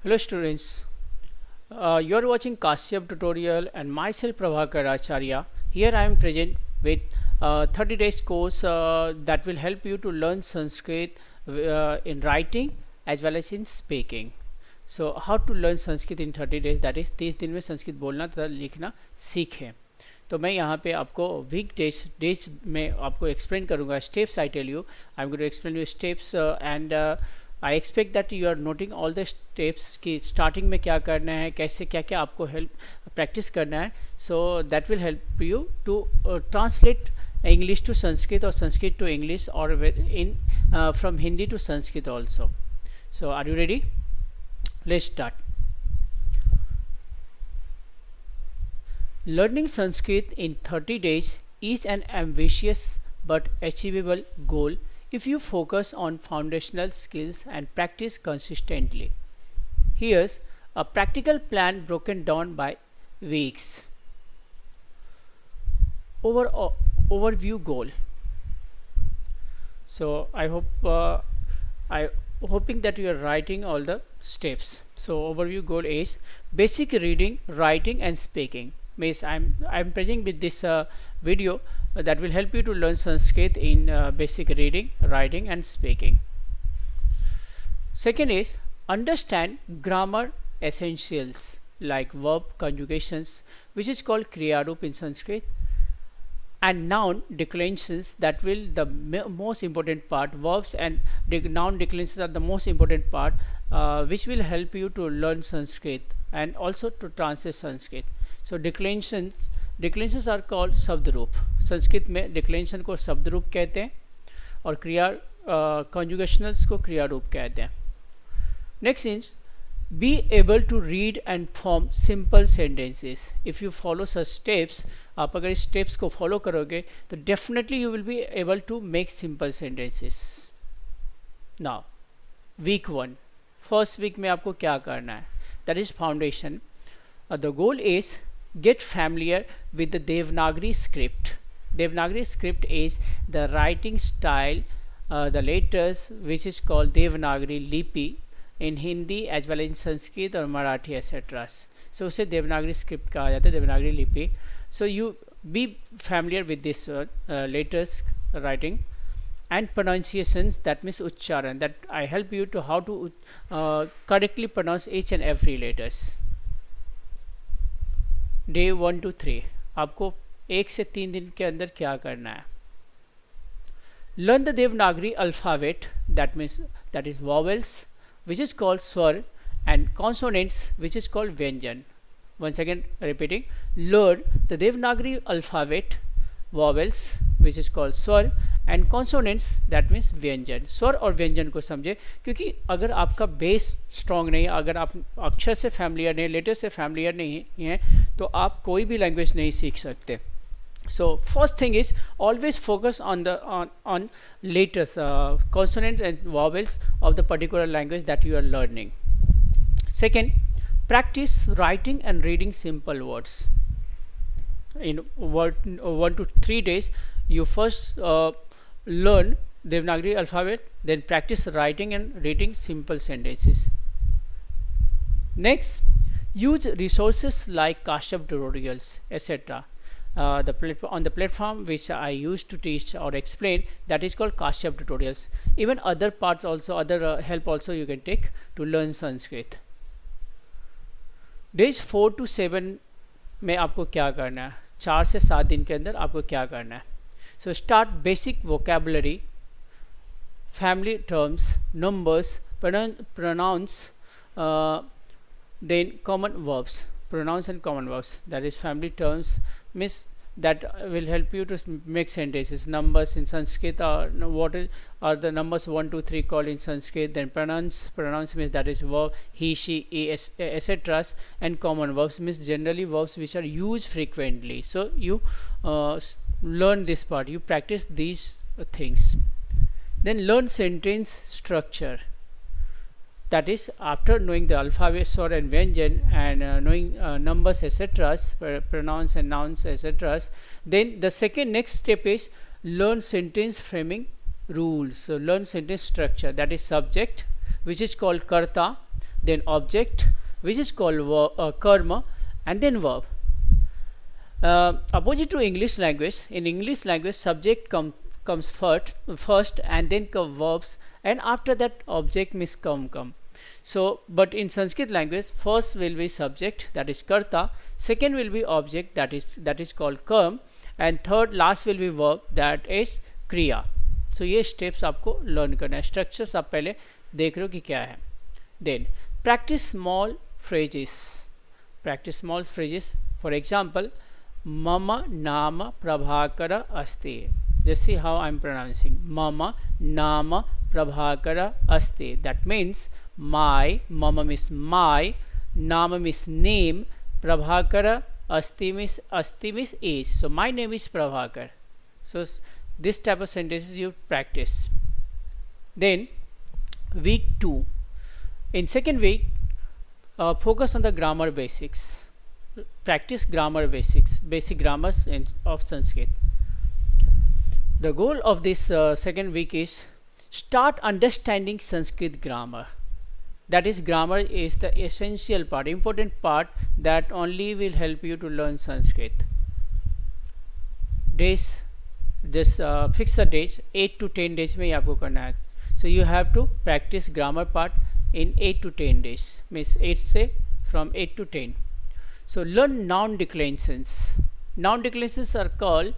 Hello students, you are watching Kashyap tutorial and myself Prabhakar Acharya. Here I am present with 30 days course that will help you to learn Sanskrit in writing as well as in speaking. So how to learn Sanskrit in 30 days, that is 30 दिन में संस्कृत बोलना तथा लिखना सीखें. तो मैं यहाँ पे आपको वीक डेज में आपको एक्सप्लेन करूँगा. Steps I tell you, I am going to explain you steps and I expect that you are noting all the steps कि स्टार्टिंग में क्या करना है, कैसे क्या क्या आपको हेल्प प्रैक्टिस करना है. So that will help you to translate English to Sanskrit और संस्कृत टू इंग्लिश और in from Hindi to Sanskrit also. So are you ready? Let's start. Learning Sanskrit in 30 days is an ambitious but achievable goal if you focus on foundational skills and practice consistently. Here's a practical plan broken down by weeks. Overview goal. So I hope hoping that you are writing all the steps. So overview goal is basic reading, writing and speaking. Means I'm presenting with this video that will help you to learn Sanskrit in basic reading, writing and speaking. Second is understand grammar essentials like verb conjugations, which is called Kriya Roop in Sanskrit, and noun declensions, that will the most important part. Verbs and noun declensions are the most important part which will help you to learn Sanskrit and also to translate Sanskrit. So declensions are called शब्द रूप. संस्कृत में declension को शब्द रूप कहते हैं और क्रिया conjugationals को क्रिया रूप कहते हैं. Next is be able to read and form simple sentences. If you follow such steps, आप अगर इस steps को follow करोगे तो definitely you will be able to make simple sentences. Now week 1, first week में आपको क्या करना है? That is foundation. The goal is get familiar with the Devanagari script. Devanagari script is the writing style, the letters which is called Devanagari Lipi in Hindi as well as in Sanskrit or Marathi etc. So उसे Devanagari script कहा जाता है, Devanagari Lipi. So you be familiar with this letters writing and pronunciations, that means uchcharan, that I help you to how to correctly pronounce each and every letters. Day 1 to 3 आपको 1 से 3 दिन के अंदर क्या करना है? Learn the Devanagari alphabet, that is vowels which is called swar and consonants which is called vyanjan. Once again repeating, learn the Devanagari alphabet, vowels which is called swar and consonants, that means व्यंजन. स्वर और व्यंजन को समझे, क्योंकि अगर आपका base strong नहीं, अगर आप अक्षर से फैमिलियर नहीं, लेटर से फैमिलियर नहीं हैं, तो आप कोई भी लैंग्वेज नहीं सीख सकते. So first thing is always focus on the on letters, consonants and vowels of the particular language that you are learning. Second, practice writing and reading simple words. In 1 to 3 days you first learn Devanagari alphabet, then practice writing and reading simple sentences. Next, use resources like Kashyap tutorials etc. On the platform which I used to teach or explain, that is called Kashyap tutorials. Even other parts also, other help also you can take to learn Sanskrit. Days 4 to 7 में आपको क्या करना है? 4 से 7 दिन के अंदर आपको क्या करना है? So start basic vocabulary, family terms, numbers, pronouns, then common verbs, pronouns and common verbs, that is family terms means that will help you to make sentences. Numbers in Sanskrit are the numbers 1 2 3 called in Sanskrit. Then pronouns means that is verb he, she, it, etc. and common verbs means generally verbs which are used frequently. So you learn this part, you practice these things. Then learn sentence structure, that is after knowing the alphabet, swar and vyanjan and knowing numbers etc., pronouns and nouns etc. Then the next step is learn sentence framing rules. So learn sentence structure, that is subject which is called karta, then object which is called karma, and then verb. Opposite to English language, in English language subject comes first and then come verbs, and after that object means come. So but in Sanskrit language, first will be subject, that is karta, second will be object, that is called karm, and third last will be verb, that is kriya. So ये steps आपको learn करना है, structures आप पहले देख रहे हो कि क्या है. Then practice small phrases. For example, mama nama prabhakara asti. Just see how I am pronouncing. Mama nama prabhakara asti. That means my, mama means my, nama means name, prabhakara asti means is. So my name is Prabhakar. So this type of sentences you practice. Then week 2. In second week, focus on the grammar basics. Practice grammar basics, basic grammars of Sanskrit. The goal of this second week is start understanding Sanskrit grammar. That is, grammar is the essential part, important part that only will help you to learn Sanskrit. Days, just fix a date, 8 to 10 days में आपको करना है. So you have to practice grammar part in 8 to 10 days, means 8 से from 8 to 10. So learn noun declensions. Noun declensions are called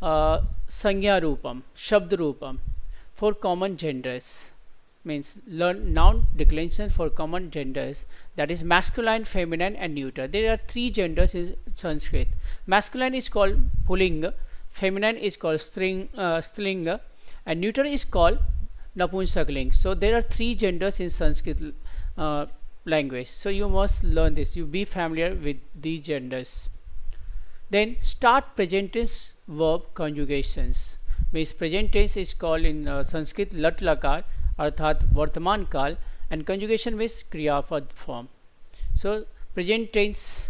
Sanya Rupam, Shabd Rupam for common genders. Means learn noun declensions for common genders, that is masculine, feminine and neuter. There are 3 genders in Sanskrit. Masculine is called Pullinga, feminine is called Strilinga, and neuter is called Napunsakling. So there are 3 genders in Sanskrit language. So you must learn this. You be familiar with these genders. Then start present tense verb conjugations. Means present tense is called in Sanskrit lat lakar, अर्थात वर्तमान काल, and conjugation means क्रियापद form. So present tense,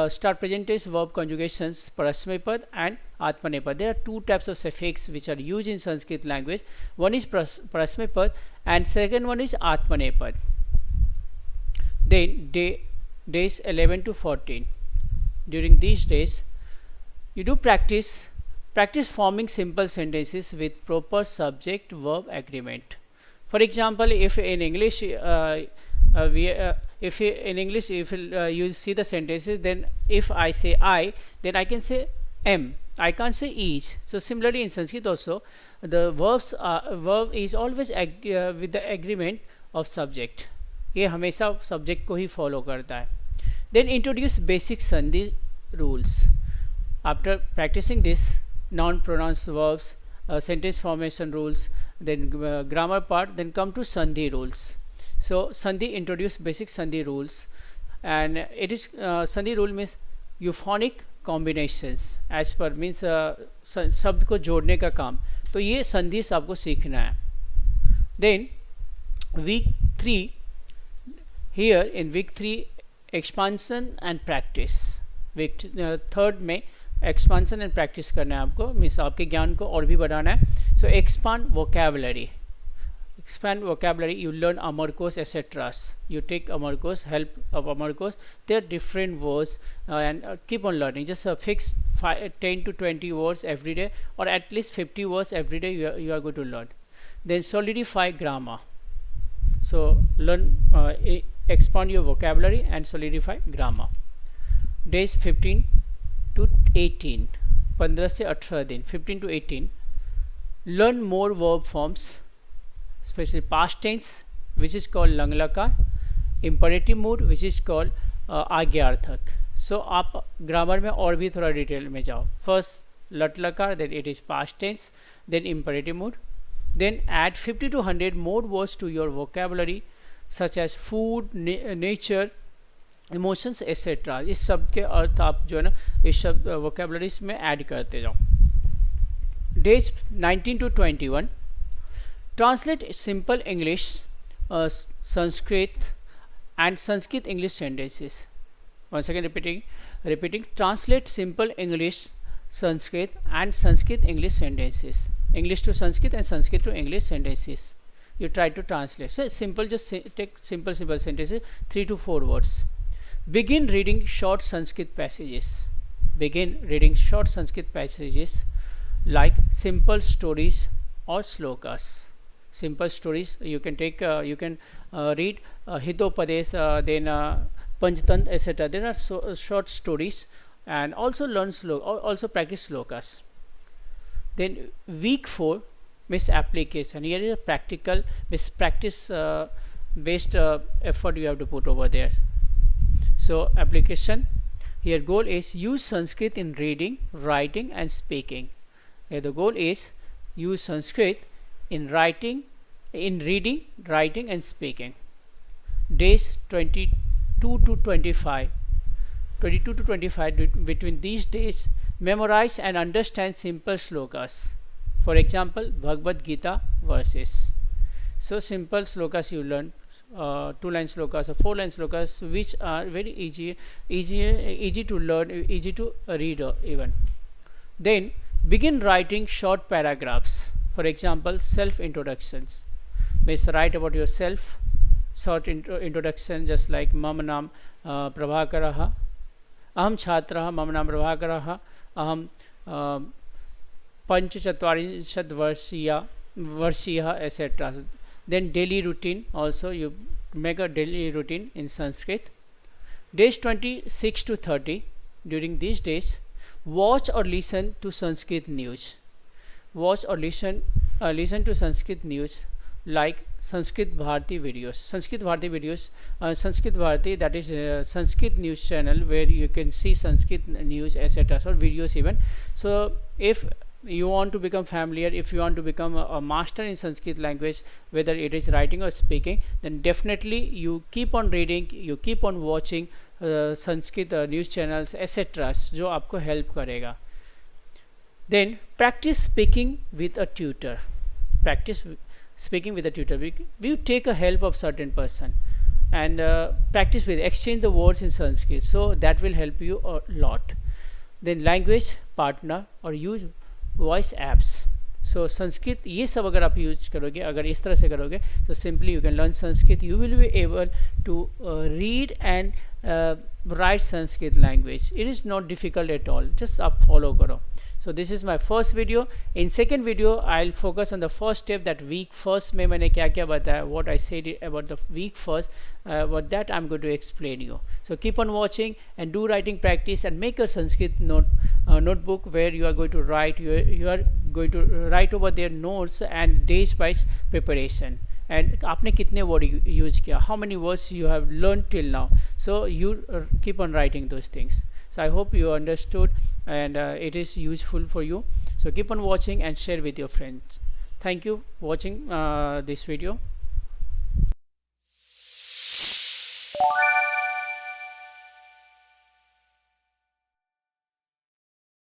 start present tense verb conjugations, parasmepad and atmanepad. There are 2 types of suffix which are used in Sanskrit language. One is parasmepad and second one is atmanepad. Then days 11 to 14. During these days, you do practice forming simple sentences with proper subject verb agreement. For example, if in English you see the sentences, then if I say I, then I can say am. I can't say is. So similarly in Sanskrit also, the verb is always with the agreement of subject. ये हमेशा subject को ही follow करता है. Then introduce basic sandhi rules. After practicing this, noun, pronouns, verbs, sentence formation rules, then grammar part, then come to sandhi rules. So sandhi, introduce basic sandhi rules, and it is sandhi rule means euphonic combinations as per, means शब्द को जोड़ने का काम. तो ये संधि आपको सीखना है. Then week 3, here in week 3 expansion and practice. week third में expansion and practice करना है आपको, मीन्स आपके ज्ञान को और भी बढ़ाना है. So expand vocabulary. You learn Amarkos, etc. You take Amarkos, help of Amarkos. There are different words and keep on learning. Just fix 10 to 20 words every day, or at least 50 words every day you are going to learn. Then solidify grammar. So learn, expand your vocabulary and solidify grammar. Days 15 to 18, 15 से 18 दिन, 15 to 18. Learn more verb forms, especially past tense, which is called langlakar, imperative mood, which is called आज्ञार्थक. So आप grammar में और भी थोड़ा detail में जाओ. First लटलकार, then it is past tense, then imperative mood. Then add 50 to 100 more words to your vocabulary, such as food, nature, emotions etcetera. इस सब के अर्थ आप जो है ना इस सब वोकेबलरीज में ऐड करते जाओ. Days 19 to 21. Translate simple English, Sanskrit and Sanskrit English sentences. Once again repeating, translate simple English, Sanskrit and Sanskrit English sentences. English to Sanskrit and Sanskrit to English sentences. you try to translate. So it's simple, just take simple sentences, 3 to 4 words. Begin reading short Sanskrit passages. Begin reading short Sanskrit passages like simple stories or slokas. Simple stories you can take, you can read Hitopadesh, then Panchtant, etc. There are short stories, and also learn also practice slokas. Then week 4 means application. Here is a practical means practice based effort you have to put over there. So application, here goal is use Sanskrit in reading, writing and speaking. Here the goal is use Sanskrit in reading, writing and speaking. Days 22 to 25. 22 to 25, between these days memorize and understand simple slokas. For example, Bhagavad Gita verses. So simple slokas you learn, 2-line slokas or 4-line slokas, which are very easy to learn, easy to read even. Then begin writing short paragraphs. For example, self introductions. Means write about yourself, short introduction, just like Mama Nam Prabhakaraha, Aham Chhatraha, Mama Nam Prabhakaraha, Aham Panchachatvarinshad Varshiya, etc. Then daily routine, also you make a daily routine in Sanskrit. Days 26 to 30, during these days watch or listen to Sanskrit news. Watch or listen to Sanskrit news like Sanskrit Bharati videos. Sanskrit Bharati, that is Sanskrit news channel where you can see Sanskrit news, etc. So videos even. So if you want to become familiar, if you want to become a master in Sanskrit language, whether it is writing or speaking, then definitely you keep on reading, you keep on watching Sanskrit news channels, etc. जो आपको help करेगा. Then practice speaking with a tutor. Practice speaking with a tutor. We take a help of certain person and practice with, exchange the words in Sanskrit. So that will help you a lot. Then language partner or use voice apps. So Sanskrit, ये सब अगर आप use करोगे, अगर इस तरह से करोगे, so simply you can learn Sanskrit. You will be able to read and write Sanskrit language. It is not difficult at all. Just आप follow करो. So this is my first video. In second video, I'll focus on the first step, that week first में मैंने क्या क्या बताया, what I said about the week first, what that I'm going to explain you. So keep on watching and do writing practice and make a Sanskrit notebook where you are going to write. You are going to write over their notes and days wise preparation. And आपने कितने word use किया, how many words you have learned till now. So you keep on writing those things. So I hope you understood and it is useful for you. So keep on watching and share with your friends. Thank you for watching this video.